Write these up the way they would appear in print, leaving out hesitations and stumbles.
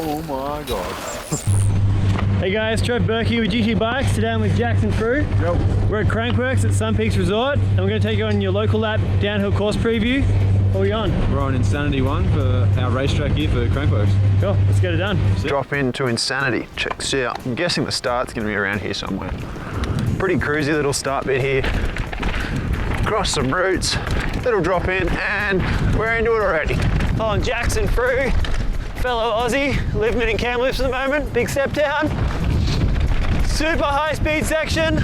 Oh my god. Hey guys, Trevor, Burke here with GT Bikes. Today I'm with Jackson Frew. Yep. We're at Crankworx at Sun Peaks Resort, and we're going to take you on your local lap downhill course preview. What are we on? We're on Insanity 1 for our racetrack here for Crankworx. Cool, let's get it done. Drop into Insanity, check this out. I'm guessing the start's going to be around here somewhere. Pretty cruisy little start bit here. Cross some routes, little drop in, and we're into it already. Oh, I'm Jackson Frew, fellow Aussie, living in Kamloops at the moment. Big step down. Super high speed section.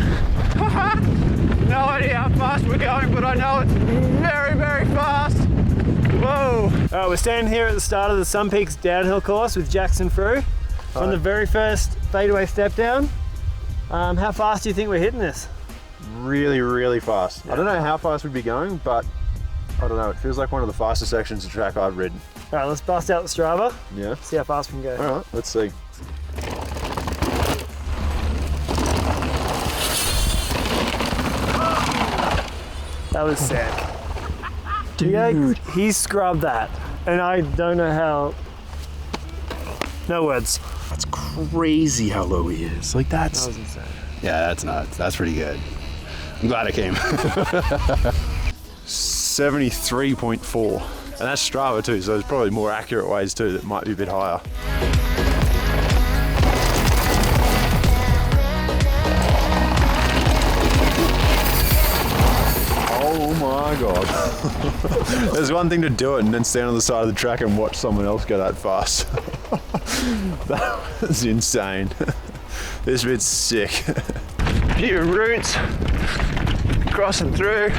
No idea how fast we're going, but I know it's very, very fast. Whoa. All right, we're standing here at the start of the Sun Peaks downhill course with Jackson Frew. On the very first fadeaway step down. How fast do you think we're hitting this? Really, really fast. I don't know how fast we'd be going, but I don't know. It feels like one of the fastest sections of track I've ridden. All right, let's bust out the Strava. Yeah. See how fast we can go. All right, let's see. That was sick. Dude. He scrubbed that, and I don't know how. No words. That's crazy how low he is. Like That was insane. Yeah, that's nuts. That's pretty good. I'm glad I came. 73.4. And that's Strava too, so there's probably more accurate ways too that might be a bit higher. Oh my god. There's one thing to do it and then stand on the side of the track and watch someone else go that fast. That was insane. This bit's sick. Few routes, crossing through.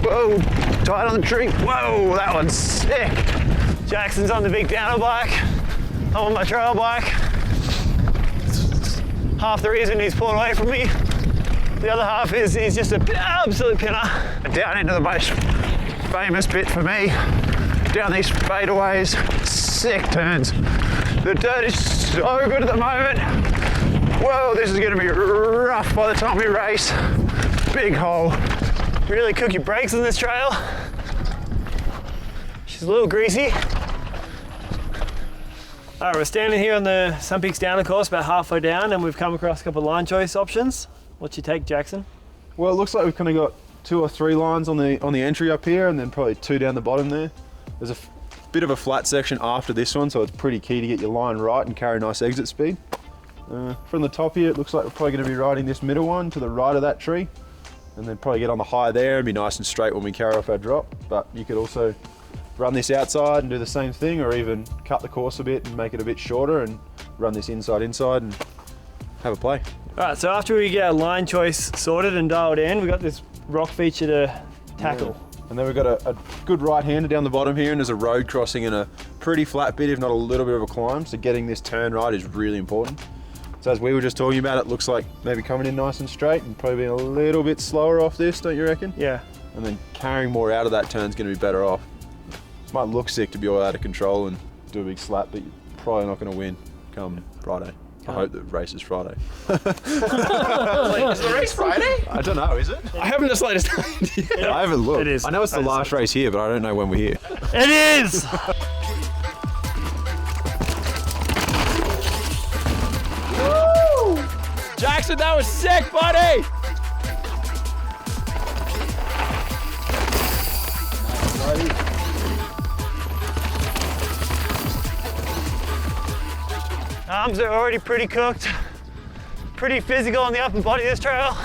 Whoa, tight on the tree. Whoa, that one's sick. Jackson's on the big downhill bike. I'm on my trail bike. Half the reason he's pulling away from me. The other half is he's just an absolute pinner. And down into the most famous bit for me. Down these fadeaways, sick turns. The dirt is so good at the moment. Whoa, this is gonna be rough by the time we race. Big hole. Really cook your brakes on this trail. She's a little greasy. All right, we're standing here on the Sun Peaks downhill course about halfway down, and we've come across a couple of line choice options. What's your take, Jackson? Well, it looks like we've kind of got 2 or 3 lines on the entry up here, and then probably 2 down the bottom there. There's a bit of a flat section after this one, so it's pretty key to get your line right and carry nice exit speed. From the top here, it looks like we're probably going to be riding this middle one to the right of that tree, and then probably get on the high there and be nice and straight when we carry off our drop. But you could also run this outside and do the same thing, or even cut the course a bit and make it a bit shorter and run this inside and have a play. All right, so after we get our line choice sorted and dialed in, we've got this rock feature to tackle. Yeah. And then we've got a good right-hander down the bottom here, and there's a road crossing and a pretty flat bit, if not a little bit of a climb. So getting this turn right is really important. So as we were just talking about, it looks like maybe coming in nice and straight and probably being a little bit slower off this, don't you reckon? Yeah. And then carrying more out of that turn's going to be better off. Might look sick to be all out of control and do a big slap, but you're probably not going to win come Friday. I hope the race is Friday. Is the race Friday? I don't know, is it? I haven't the slightest idea. I haven't looked. It is. I know it's the last race here, but I don't know when we're here. It is! Woo! Jackson, that was sick, buddy! Arms are already pretty cooked. Pretty physical on the upper body of this trail.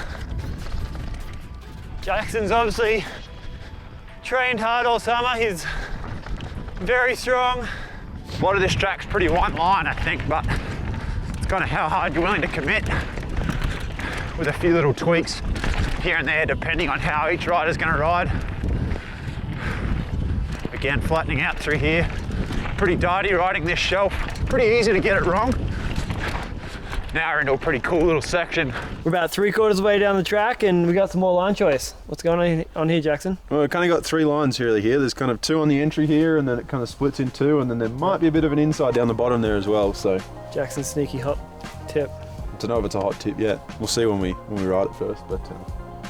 Jackson's obviously trained hard all summer. He's very strong. A lot of this track's pretty one line, I think, but it's kind of how hard you're willing to commit, with a few little tweaks here and there depending on how each rider's going to ride. Again, flattening out through here. Pretty dirty riding this shelf. Pretty easy to get it wrong. Now we're into a pretty cool little section. We're about 3/4 of the way down the track, and we got some more line choice. What's going on here, Jackson? Well, we've kind of got 3 lines really here. There's kind of 2 on the entry here, and then it kind of splits in 2, and then there might be a bit of an inside down the bottom there as well. So Jackson's sneaky hot tip. I don't know if it's a hot tip yet. We'll see when we ride it first. But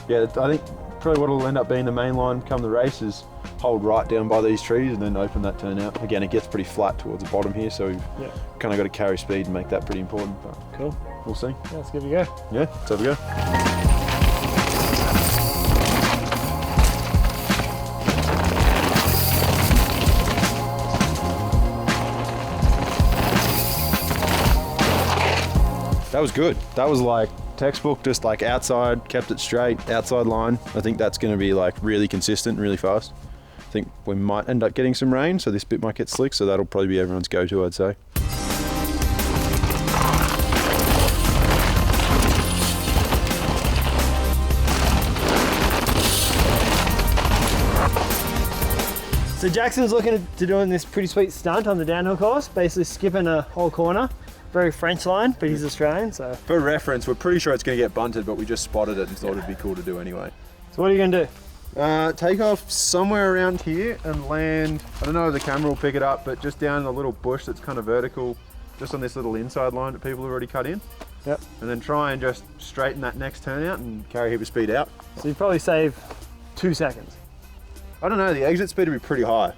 yeah, I think probably what will end up being the main line come the race is hold right down by these trees and then open that turn out. Again, it gets pretty flat towards the bottom here, so we've kind of got to carry speed and make that pretty important. But Cool. we'll see. Yeah, let's give it a go. Yeah, let's have a go. That was good. That was like textbook, just like outside, kept it straight, outside line. I think that's going to be like really consistent and really fast. I think we might end up getting some rain, so this bit might get slick, so that'll probably be everyone's go-to, I'd say. So Jackson's looking to doing this pretty sweet stunt on the downhill course, basically skipping a whole corner. Very French line, but he's Australian, so. For reference, we're pretty sure it's going to get bunted, but we just spotted it and thought it'd be cool to do anyway. So what are you going to do? Take off somewhere around here and land, I don't know if the camera will pick it up, but just down a little bush that's kind of vertical, just on this little inside line that people have already cut in. Yep. And then try and just straighten that next turn out and carry a heap of speed out. So you probably save 2 seconds. I don't know, the exit speed would be pretty high.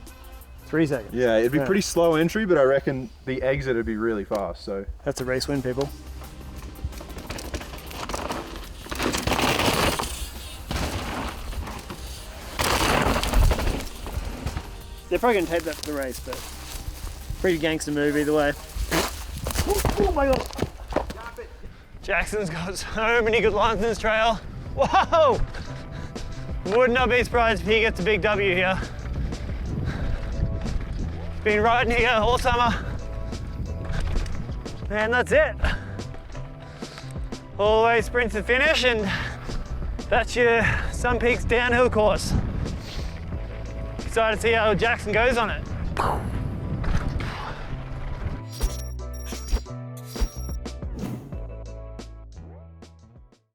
3 seconds. Yeah, it'd be pretty slow entry, but I reckon the exit would be really fast, so. That's a race win, people. They're probably going to take that for the race, but pretty gangster move either way. Oh my God. Jackson's got so many good lines in this trail. Whoa! Would not be surprised if he gets a big W here. Been riding here all summer. And that's it. All the way sprint to finish, and that's your Sun Peaks downhill course. Excited to see how Jackson goes on it.